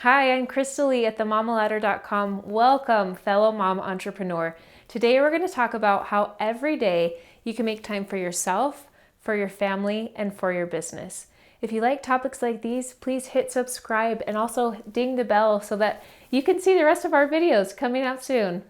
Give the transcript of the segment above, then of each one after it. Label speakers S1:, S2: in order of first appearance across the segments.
S1: Hi, I'm Crystal Lee at themamaladder.com. Welcome, fellow mom entrepreneur. Today we're going to talk about how every day you can make time for yourself, for your family, and for your business. If you like topics like these, please hit subscribe and also ding the bell so that you can see the rest of our videos coming out soon.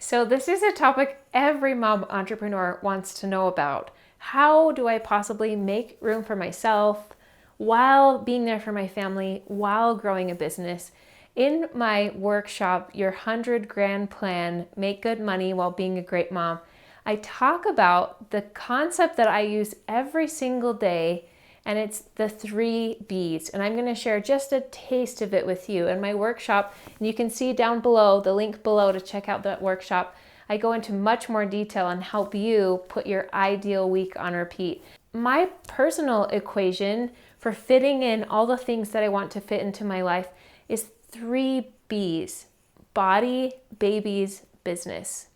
S1: So this is a topic every mom entrepreneur wants to know about. How do I possibly make room for myself while being there for my family, while growing a business? In my workshop, Your 100 Grand Plan, Make Good Money While Being a Great Mom, I talk about the concept that I use every single day, and it's the 3 B's. And I'm going to share just a taste of it with you in my workshop. And you can see down below, the link below to check out that workshop. I go into much more detail and help you put your ideal week on repeat. My personal equation for fitting in all the things that I want to fit into my life is 3 B's: body, babies, business.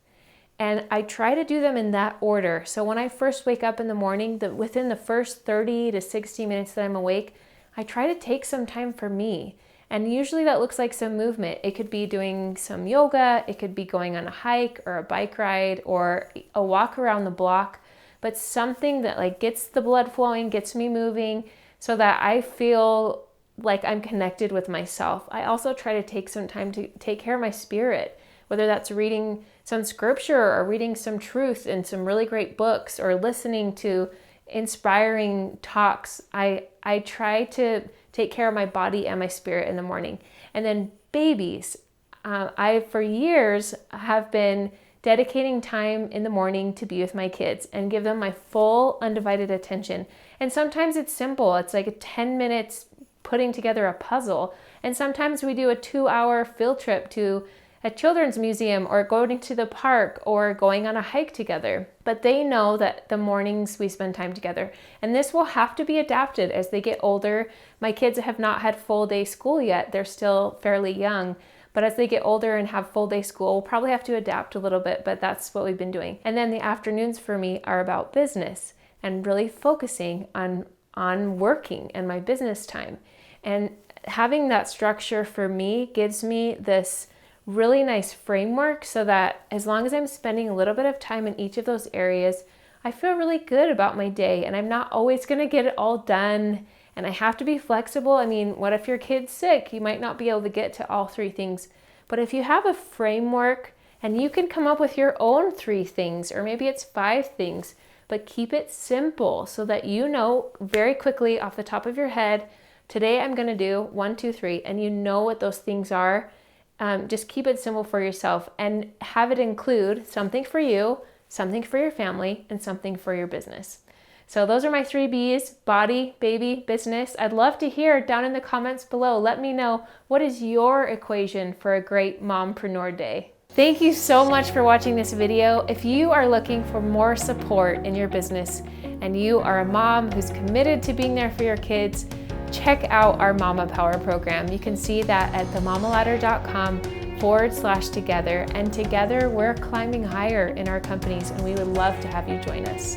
S1: And I try to do them in that order. So when I first wake up in the morning, within the first 30 to 60 minutes that I'm awake, I try to take some time for me. And usually that looks like some movement. It could be doing some yoga, it could be going on a hike or a bike ride or a walk around the block, but something that gets the blood flowing, gets me moving so that I feel like I'm connected with myself. I also try to take some time to take care of my spirit, whether that's reading some scripture or reading some truth in some really great books or listening to inspiring talks. I try to take care of my body and my spirit in the morning. And then babies. I, for years, have been dedicating time in the morning to be with my kids and give them my full undivided attention. And sometimes it's simple. It's like 10 minutes putting together a puzzle. And sometimes we do a 2-hour field trip to a children's museum or going to the park or going on a hike together. But they know that the mornings we spend time together. And this will have to be adapted as they get older. My kids have not had full day school yet. They're still fairly young. But as they get older and have full day school, we'll probably have to adapt a little bit, but that's what we've been doing. And then the afternoons for me are about business and really focusing on working and my business time. And having that structure for me gives me this really nice framework so that as long as I'm spending a little bit of time in each of those areas, I feel really good about my day and I'm not always going to get it all done and I have to be flexible. I mean, what if your kid's sick? You might not be able to get to all 3 things. But if you have a framework and you can come up with your own 3 things, or maybe it's 5 things, but keep it simple so that you know very quickly off the top of your head, today I'm going to do 1, 2, 3, and you know what those things are. Just keep it simple for yourself and have it include something for you, something for your family, and something for your business. So those are my 3 B's: body, baby, business. I'd love to hear down in the comments below. Let me know, what is your equation for a great mompreneur day? Thank you so much for watching this video. If you are looking for more support in your business and you are a mom who's committed to being there for your kids, check out our Mama Power program. You can see that at themamaladder.com/together. And together we're climbing higher in our companies and we would love to have you join us.